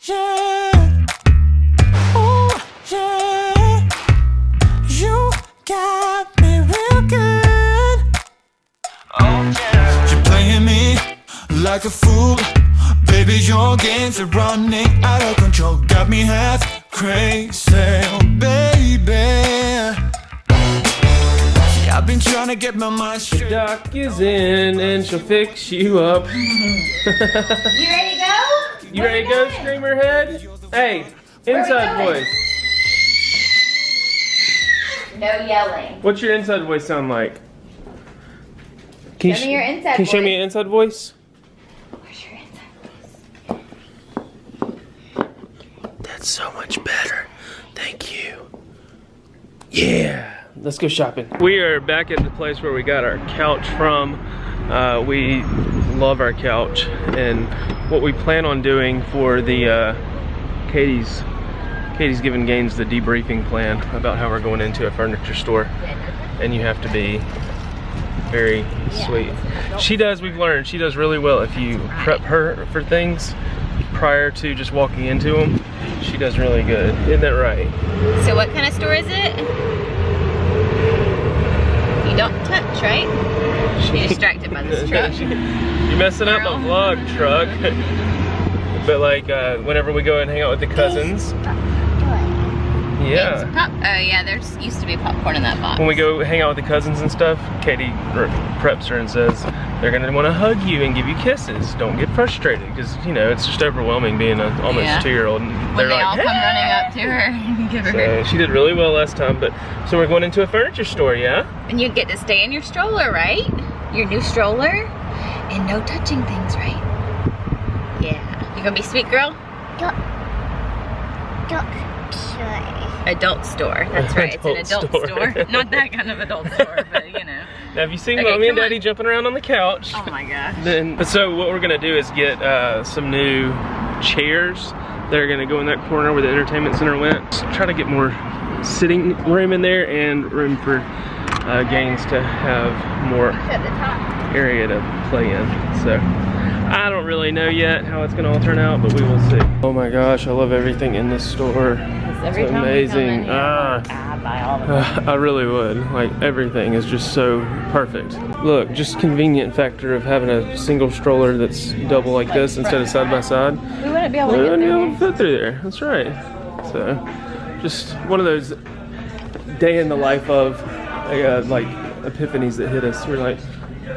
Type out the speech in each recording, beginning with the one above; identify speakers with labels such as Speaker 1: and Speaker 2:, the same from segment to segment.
Speaker 1: yeah. Oh, yeah. You got me real good. Oh, yeah. You're playing me like a fool. Baby, your games are running out of control. Got me half crazy, oh, baby. I've been trying to get my mind straight.
Speaker 2: The doc is in and she'll fix you up.
Speaker 3: You ready to go?
Speaker 2: You ready to go, Screamer Head? Hey, inside voice.
Speaker 3: No yelling.
Speaker 2: What's your inside voice sound like? Can
Speaker 3: Show me your inside
Speaker 2: Can you show
Speaker 3: voice.
Speaker 2: me your inside voice?
Speaker 3: Where's your inside voice?
Speaker 2: That's so much better. Thank you. Yeah. Let's go shopping. We are back at the place where we got our couch from. We love our couch, and what we plan on doing for the Katie's giving Gaines the debriefing plan about how we're going into a furniture store, and you have to be very sweet. She does, we've learned, she does really well if you prep her for things prior to just walking into them. She does really good. Isn't that right?
Speaker 3: So what kind of store is it? You don't touch, right? You're distracted by this truck.
Speaker 2: You're messing up my vlog truck. But like whenever we go and hang out with the cousins. Yeah.
Speaker 3: Oh yeah, there's used to be popcorn in that box.
Speaker 2: When we go hang out with the cousins and stuff, Katie preps her and says they're gonna want to hug you and give you kisses. Don't get frustrated, because you know it's just overwhelming being an almost 2-year-old.
Speaker 3: When they all come running up to her and give her.
Speaker 2: So she did really well last time. But so we're going into a furniture store, yeah?
Speaker 3: And you get to stay in your stroller, right? Your new stroller, and no touching things, right? Yeah. You gonna be sweet girl? Adult store. That's right. It's an adult store. Not that kind of adult store, but you know.
Speaker 2: Now, have you seen
Speaker 3: Okay,
Speaker 2: Mommy and
Speaker 3: come
Speaker 2: Daddy
Speaker 3: on.
Speaker 2: jumping around on the couch?
Speaker 3: Oh my gosh.
Speaker 2: So what we're gonna do is get some new chairs that are gonna go in that corner where the entertainment center went. Try to get more sitting room in there and room for Gaines to have more area to play in. So I don't really know yet how it's gonna all turn out, but we will see. Oh my gosh, I love everything in this store.
Speaker 3: Every
Speaker 2: It's
Speaker 3: time
Speaker 2: amazing.
Speaker 3: we come in here, I'm like, I buy all of them.
Speaker 2: I really would. Like, everything is just so perfect. Look, just convenient factor of having a single stroller that's double like this instead of side by side.
Speaker 3: We wouldn't be able to
Speaker 2: We
Speaker 3: get
Speaker 2: wouldn't be
Speaker 3: through
Speaker 2: able to fit through there. That's right. So, just one of those day in the life of like epiphanies that hit us. We're like,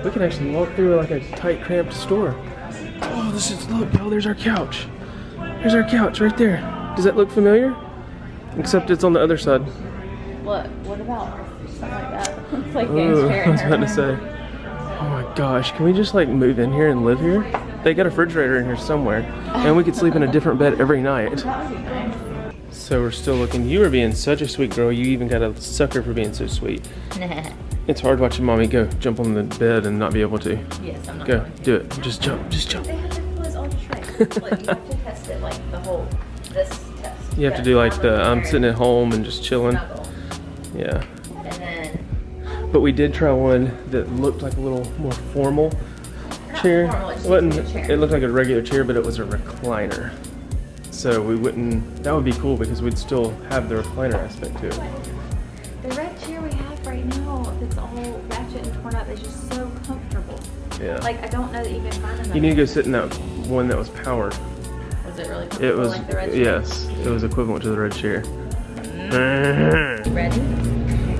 Speaker 2: we can actually walk through like a tight, cramped store. Oh, this is, look, oh, there's our couch. There's our couch right there. Does that look familiar? Except it's on the other side.
Speaker 3: Look, what about something like that? It's like
Speaker 2: Ooh,
Speaker 3: Gaines' chair.
Speaker 2: I was about to say. Oh my gosh, can we just like move in here and live here? They got a refrigerator in here somewhere, and we could sleep in a different bed every night. So we're still looking. You were being such a sweet girl. You even got a sucker for being so sweet. It's hard watching Mommy go jump on the bed and not be able to.
Speaker 3: Yes, I'm not.
Speaker 2: Go, do it. Just jump, just jump.
Speaker 3: They have to close all the shrinks. Like, you have to test it, like the whole, this test.
Speaker 2: You have to do like the I'm sitting at home and just chilling. Yeah.
Speaker 3: And then,
Speaker 2: But we did try one that looked like a little more formal chair.
Speaker 3: formal, it's
Speaker 2: It wasn't.
Speaker 3: just a chair.
Speaker 2: It looked like a regular chair, but it was a recliner. So we wouldn't. That would be cool because we'd still have the recliner aspect to it.
Speaker 3: the red chair we have right now, that's all ratchet and torn up, is just so comfortable.
Speaker 2: Yeah.
Speaker 3: Like, I don't know that you can find another.
Speaker 2: You need to go sit in that one that was powered.
Speaker 3: Was it really comfortable?
Speaker 2: It was.
Speaker 3: Like the red chair?
Speaker 2: Yes. It was equivalent to the red chair.
Speaker 3: Ready?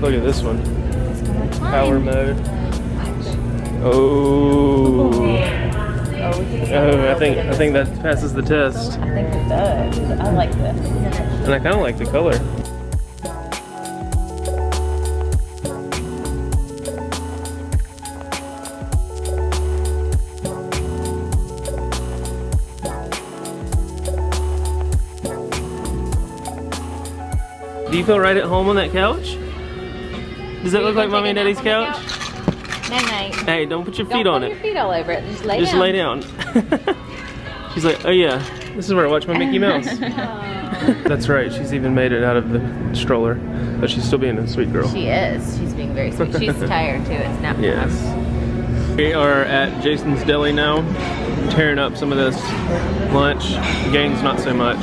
Speaker 2: Look at this one.
Speaker 3: It's gonna climb.
Speaker 2: Power mode. Oh. Oh, I think that passes the test.
Speaker 3: I think it does. I like this.
Speaker 2: And I kind of like the color. Do you feel right at home on that couch? Does that look like Mommy and Daddy's couch?
Speaker 3: Night.
Speaker 2: Hey, don't put your feet on
Speaker 3: Don't
Speaker 2: it.
Speaker 3: put your feet all over it. Just lay
Speaker 2: Just
Speaker 3: down.
Speaker 2: lay down. She's like, oh yeah, this is where I watch my Mickey Mouse. That's right, she's even made it out of the stroller, but she's still being a sweet girl.
Speaker 3: She is. She's being very sweet. She's tired too. It's nap time.
Speaker 2: Yes. We are at Jason's Deli now. tearing up some of this lunch. Gaines not so much.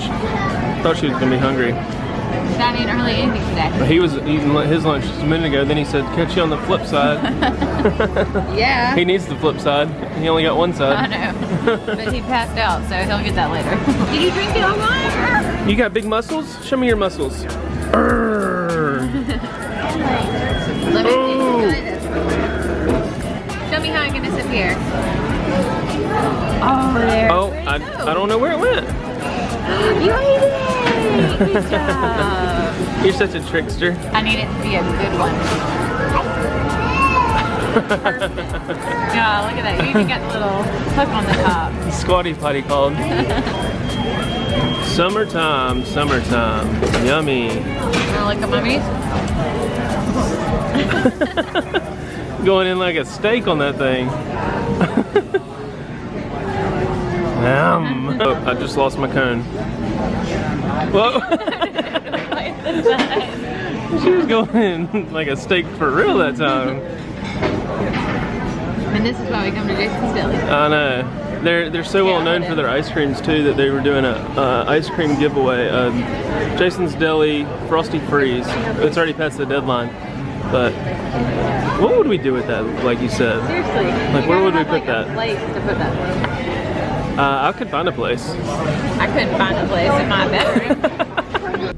Speaker 2: Thought she was gonna be hungry.
Speaker 3: Not eating hardly anything today.
Speaker 2: He was eating his lunch just a minute ago. Then he said, "Catch you on the flip side."
Speaker 3: Yeah.
Speaker 2: He needs the flip side. He only got one
Speaker 3: I
Speaker 2: side.
Speaker 3: know. But he passed out, so he'll get that later. Did you drink it all right?
Speaker 2: You got big muscles? Show me your muscles. Arrgh.
Speaker 3: Let me show me how I'm gonna disappear. Oh, there.
Speaker 2: Oh, I don't know where it went.
Speaker 3: You ate it! Good job.
Speaker 2: You're such a trickster.
Speaker 3: I need it to be a good one. Yeah, look at that. You even got the little hook on the top.
Speaker 2: Squatty potty called. Summertime, summertime. Yummy.
Speaker 3: Wanna look at mummies?
Speaker 2: Going in like a steak on that thing. Oh, I just lost my cone. Whoa. She was going in like a steak for real that time.
Speaker 3: And this is why we come to Jason's Deli.
Speaker 2: I know. They're so well known for their ice creams too that they were doing a ice cream giveaway. Jason's Deli Frosty Freeze. It's already past the deadline, but what would we do with that? Like you said.
Speaker 3: Seriously.
Speaker 2: Like where would we put that?
Speaker 3: A place to put that.
Speaker 2: I could find a place.
Speaker 3: I couldn't find a place in my bedroom.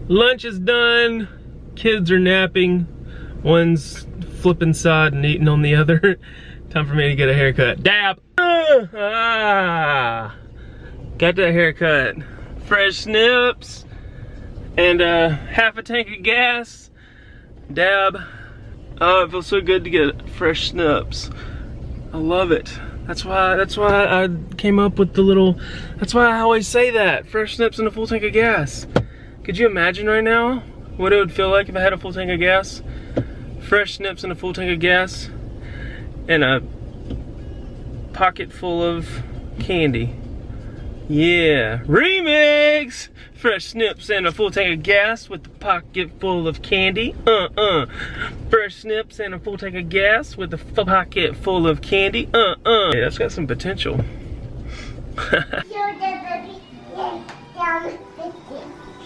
Speaker 2: Lunch is done. Kids are napping. One's flipping side and eating on the other. Time for me to get a haircut. Dab! Got that haircut. Fresh snips. And half a tank of gas. Dab. Oh, it feels so good to get fresh snips. I love it. That's why I came up with the little, that's why I always say that. Fresh snips and a full tank of gas. Could you imagine right now what it would feel like if I had a full tank of gas? Fresh snips and a full tank of gas and a pocket full of candy. Yeah, remix! Fresh snips and a full tank of gas with a pocket full of candy. Fresh snips and a full tank of gas with a pocket full of candy. Hey, that's got some potential.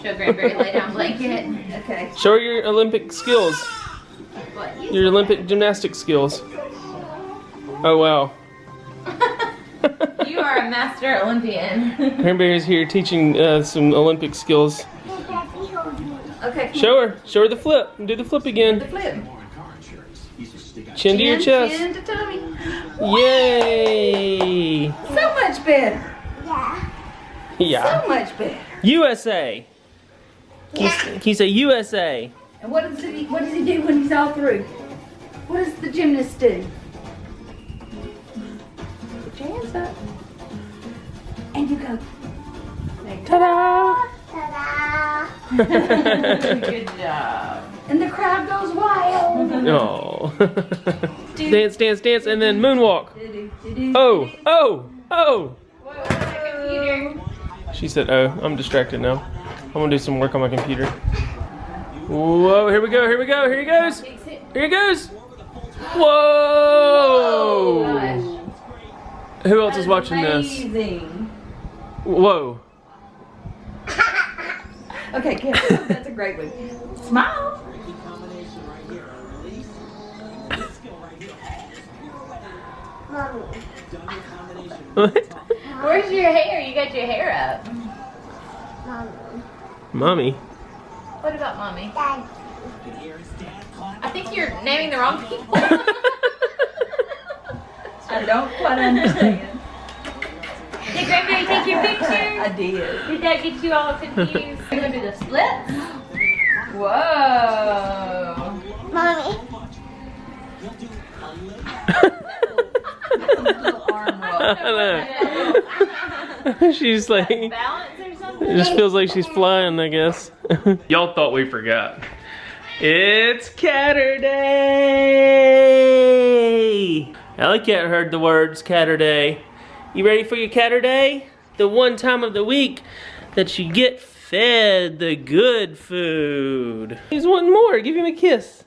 Speaker 3: Show Granberry lay down blanket. Okay.
Speaker 2: Show her your Olympic skills.
Speaker 3: What?
Speaker 2: Your Olympic gymnastic skills. Oh wow.
Speaker 3: You are a master Olympian.
Speaker 2: Cranberry's here teaching some Olympic skills.
Speaker 3: Okay.
Speaker 2: Show her the flip. Do the flip again.
Speaker 3: The flip.
Speaker 2: Chin to your chest.
Speaker 3: Chin to tummy.
Speaker 2: Yay!
Speaker 3: So much better.
Speaker 2: Yeah.
Speaker 3: So much better.
Speaker 2: USA. Can you say USA?
Speaker 3: And what does he do when he's all through? What does the gymnast do? Put your hands up. And you go.
Speaker 2: Ta-da!
Speaker 3: Good job. And the crowd goes wild.
Speaker 2: Oh. Dance, dance, dance, and then moonwalk. Oh, oh, oh.
Speaker 3: Whoa, what's that computer?
Speaker 2: She said, oh, I'm distracted now. I'm gonna do some work on my computer. Whoa, here we go, here we go, here he goes. Here he goes. Whoa. Who else is watching this? Whoa.
Speaker 3: Okay, good. That's a great one. Smile.
Speaker 2: What?
Speaker 3: Where's your hair? You got your hair up.
Speaker 2: Mommy.
Speaker 3: What about mommy? I think you're naming the wrong people. I don't quite understand. Did Granberry take your picture? I did. Did that get you all confused? We're gonna do the splits. Whoa.
Speaker 1: Mommy.
Speaker 2: She's like,
Speaker 3: Balance or something?
Speaker 2: it just feels like she's flying, I guess. Y'all thought we forgot. It's Catterday! Alley Cat heard the words Catterday. You ready for your Catterday? The one time of the week that you get fed the good food. He's wanting more. Give him a kiss.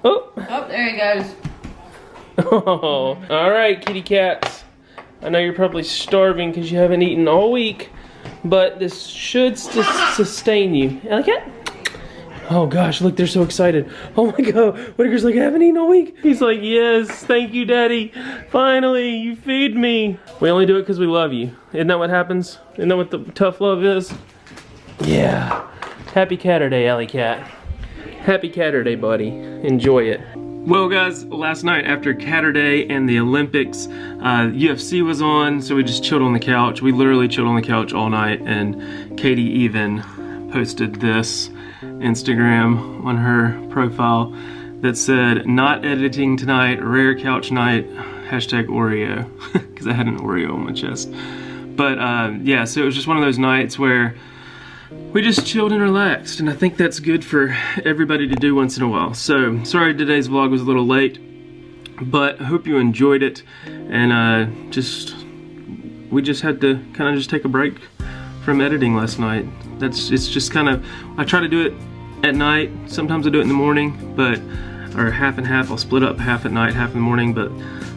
Speaker 2: Oh.
Speaker 3: Oh, there he goes.
Speaker 2: Oh. All right, kitty cats. I know you're probably starving because you haven't eaten all week, but this should sustain you. Alley cat? Oh gosh, look, they're so excited. Oh my God, Whitaker's like, I haven't eaten all week. He's like, yes, thank you, Daddy. Finally, you feed me. We only do it because we love you. Isn't that what happens? Isn't that what the tough love is? Yeah. Happy Catterday, Alley cat. Happy Catterday, buddy. Enjoy it. Well guys, last night after Catterday and the Olympics, UFC was on, so we just chilled on the couch. We literally chilled on the couch all night, and Katie even posted this Instagram on her profile that said, not editing tonight, rare couch night, hashtag Oreo, because I had an Oreo on my chest. But yeah, so it was just one of those nights where we just chilled and relaxed, and I think that's good for everybody to do once in a while. So, sorry today's vlog was a little late, but I hope you enjoyed it, and we just had to kind of just take a break from editing last night. It's just kind of, I try to do it at night, sometimes I do it in the morning, or half and half. I'll split up half at night, half in the morning, but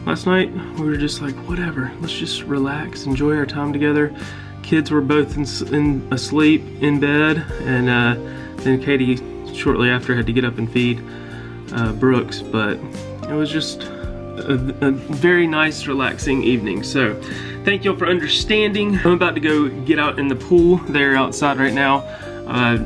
Speaker 2: last night we were just like, whatever, let's just relax, enjoy our time together. Kids were both asleep in bed, and then Katie shortly after had to get up and feed Brooks, but it was just a very nice, relaxing evening. So thank y'all for understanding. I'm about to go get out in the pool. They're outside right now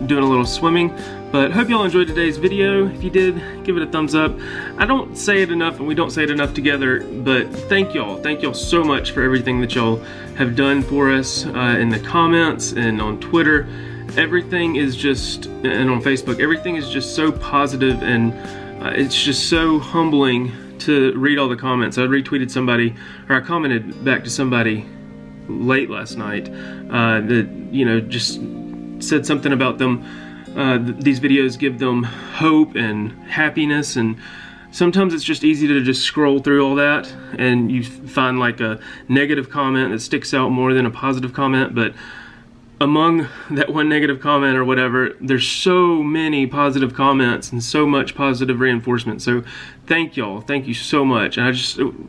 Speaker 2: doing a little swimming, but hope y'all enjoyed today's video. If you did, give it a thumbs up. I don't say it enough, and we don't say it enough together, but thank y'all so much for everything that y'all have done for us in the comments and on Twitter. Everything is just, and on Facebook, everything is just so positive, and it's just so humbling to read all the comments. I retweeted somebody, or I commented back to somebody late last night that, you know, just said something about them. These videos give them hope and happiness, and sometimes it's just easy to just scroll through all that and you find like a negative comment that sticks out more than a positive comment, but among that one negative comment or whatever, there's so many positive comments and so much positive reinforcement. So thank y'all, thank you so much. And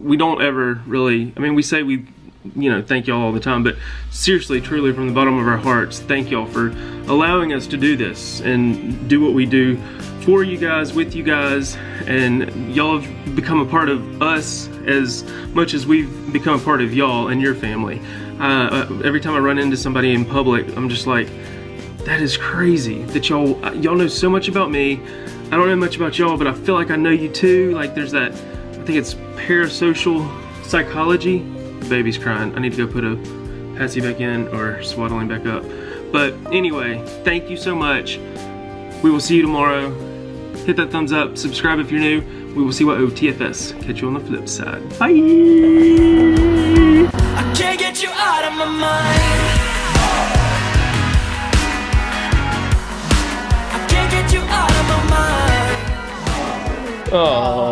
Speaker 2: we don't ever really, I mean, we say we, you know, thank y'all all the time, but seriously, truly, from the bottom of our hearts, thank y'all for allowing us to do this and do what we do for you guys, with you guys, and y'all have become a part of us as much as we've become a part of y'all and your family. Every time I run into somebody in public, I'm just like, that is crazy that y'all know so much about me. I don't know much about y'all, but I feel like I know you too. Like there's that, I think it's parasocial psychology. The baby's crying. I need to go put a Patsy back in or swaddling back up. But anyway, thank you so much. We will see you tomorrow. Hit that thumbs up, subscribe if you're new. We will see what OTFS. Catch you on the flip side. Bye!
Speaker 1: I can't get you out of my mind. I can't get you out of my mind.
Speaker 2: Oh.